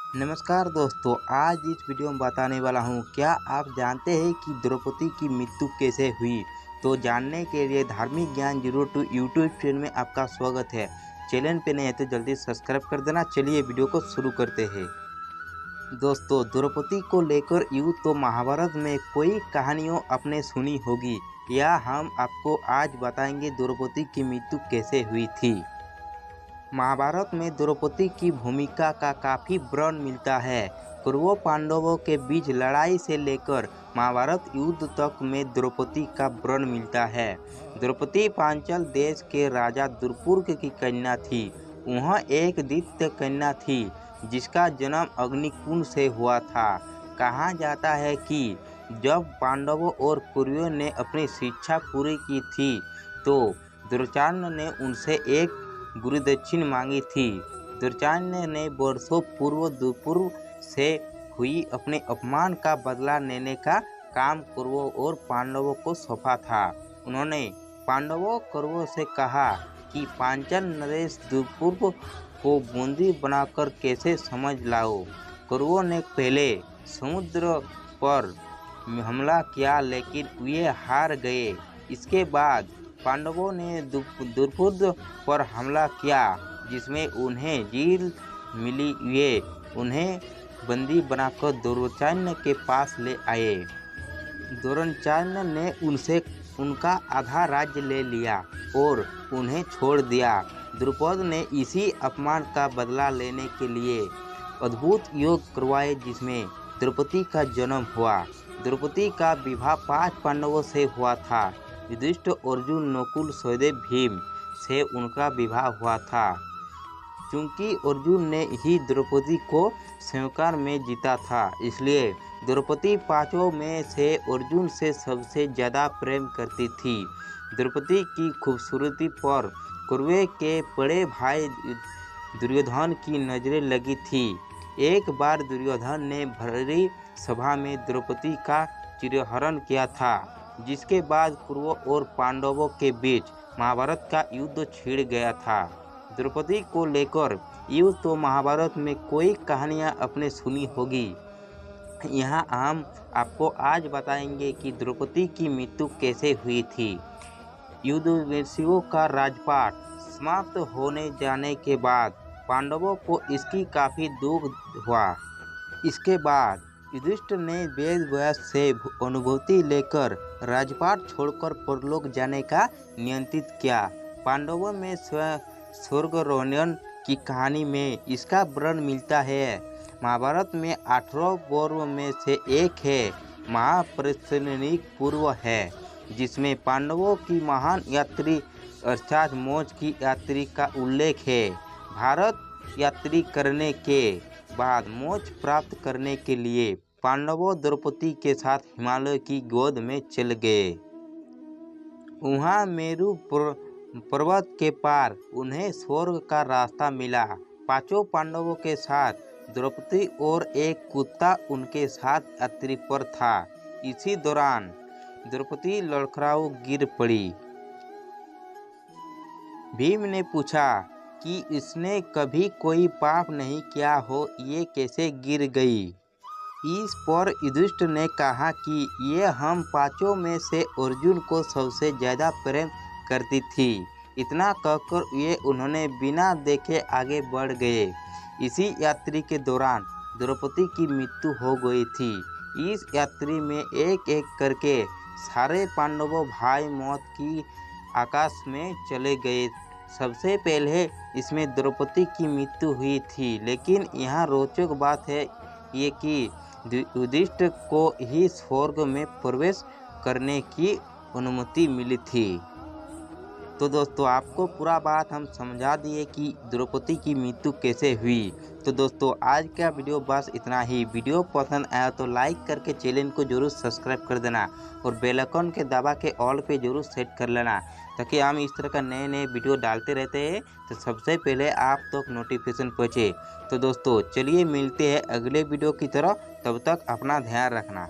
नमस्कार दोस्तों, आज इस वीडियो में बताने वाला हूँ क्या आप जानते हैं कि द्रौपदी की मृत्यु कैसे हुई। तो जानने के लिए धार्मिक ज्ञान जीरो टू यूट्यूब चैनल में आपका स्वागत है। चैनल पे नहीं है तो जल्दी सब्सक्राइब कर देना। चलिए वीडियो को शुरू करते हैं। दोस्तों, द्रौपदी को लेकर यूँ तो महाभारत में कोई कहानियों आपने सुनी होगी, या हम आपको आज बताएंगे द्रौपदी की मृत्यु कैसे हुई थी। महाभारत में द्रौपदी की भूमिका का काफ़ी वर्णन मिलता है। कौरवों पांडवों के बीच लड़ाई से लेकर महाभारत युद्ध तक में द्रौपदी का वर्णन मिलता है। द्रौपदी पांचाल देश के राजा दुर्पुर्ग की कन्या थी। वह एक द्वितीय कन्या थी जिसका जन्म अग्निकुंड से हुआ था। कहा जाता है कि जब पांडवों और कौरवों ने अपनी शिक्षा पूरी की थी तो दुर्योधन ने उनसे एक गुरुदक्षिण मांगी थी। दुर्योधन ने वर्षों पूर्व दुर्पूर्व से हुई अपने अपमान का बदला लेने का काम कौरवों और पांडवों को सौंपा था। उन्होंने पांडवों कौरवों से कहा कि पांचाल नरेश दुर्पूर्व को बंदी बनाकर कैसे समझ लाओ। कौरवों ने पहले समुद्र पर हमला किया लेकिन वे हार गए। इसके बाद पांडवों ने दुर्पुर्ग पर हमला किया जिसमें उन्हें जीत मिली। वे उन्हें बंदी बनाकर दुर्योधन के पास ले आए। दुर्योधन ने उनसे उनका आधा राज्य ले लिया और उन्हें छोड़ दिया। द्रुपद ने इसी अपमान का बदला लेने के लिए अद्भुत योग करवाए जिसमें द्रौपदी का जन्म हुआ। द्रौपदी का विवाह 5 पांडवों से हुआ था। युधिष्ठिर, अर्जुन, नकुल, सहदेव, भीम से उनका विवाह हुआ था। चूंकि अर्जुन ने ही द्रौपदी को स्वीकार में जीता था, इसलिए द्रौपदी 5 में से अर्जुन से सबसे ज़्यादा प्रेम करती थी। द्रौपदी की खूबसूरती पर कौरवों के बड़े भाई दुर्योधन की नजरें लगी थी। एक बार दुर्योधन ने भरी सभा में द्रौपदी का चिरहरण किया था, जिसके बाद कौरवों और पांडवों के बीच महाभारत का युद्ध छिड़ गया था। द्रौपदी को लेकर यूँ तो महाभारत में कोई कहानियाँ आपने सुनी होगी। यहाँ हम आपको आज बताएंगे कि द्रौपदी की मृत्यु कैसे हुई थी। युधिष्ठिर का राजपाट समाप्त होने जाने के बाद पांडवों को इसकी काफ़ी दुख हुआ। इसके बाद युधिष्ठिर ने वेद व्यास से अनुभूति लेकर राजपाट छोड़कर परलोक जाने का नियंत्रित किया। पांडवों में स्वर्गारोहण की कहानी में इसका वर्णन मिलता है। महाभारत में 18 पर्व में से एक है महापरिनिर्वाण पर्व है, जिसमें पांडवों की महान यात्री अर्थात मोक्ष की यात्री का उल्लेख है। भारत यात्री करने के बाद मोक्ष प्राप्त करने के लिए पांडवों द्रौपदी के साथ हिमालय की गोद में चल गए। वहाँ मेरु पर्वत के पार उन्हें स्वर्ग का रास्ता मिला। 5 पांडवों के साथ द्रौपदी और एक कुत्ता उनके साथ यात्री पर था। इसी दौरान द्रौपदी लड़खड़ाकर गिर पड़ी। भीम ने पूछा कि इसने कभी कोई पाप नहीं किया हो, ये कैसे गिर गई। इस पर युधिष्ठिर ने कहा कि ये हम 5 में से अर्जुन को सबसे ज़्यादा प्रेम करती थी। इतना कहकर उन्होंने बिना देखे आगे बढ़ गए। इसी यात्री के दौरान द्रौपदी की मृत्यु हो गई थी। इस यात्री में एक एक करके सारे पांडवों भाई मौत की आकाश में चले गए। सबसे पहले इसमें द्रौपदी की मृत्यु हुई थी, लेकिन यहाँ रोचक बात है ये कि युधिष्ठिर को ही स्वर्ग में प्रवेश करने की अनुमति मिली थी। तो दोस्तों, आपको पूरा बात हम समझा दिए कि द्रौपदी की मृत्यु कैसे हुई। तो दोस्तों, आज का वीडियो बस इतना ही। वीडियो पसंद आया तो लाइक करके चैनल को जरूर सब्सक्राइब कर देना और बेल आइकन के दबा के ऑल पे जरूर सेट कर लेना, ताकि हम इस तरह का नए नए वीडियो डालते रहते हैं तो सबसे पहले आप तक नोटिफिकेशन पहुँचे। तो दोस्तों, चलिए मिलते हैं अगले वीडियो की तरह। तब तक अपना ध्यान रखना।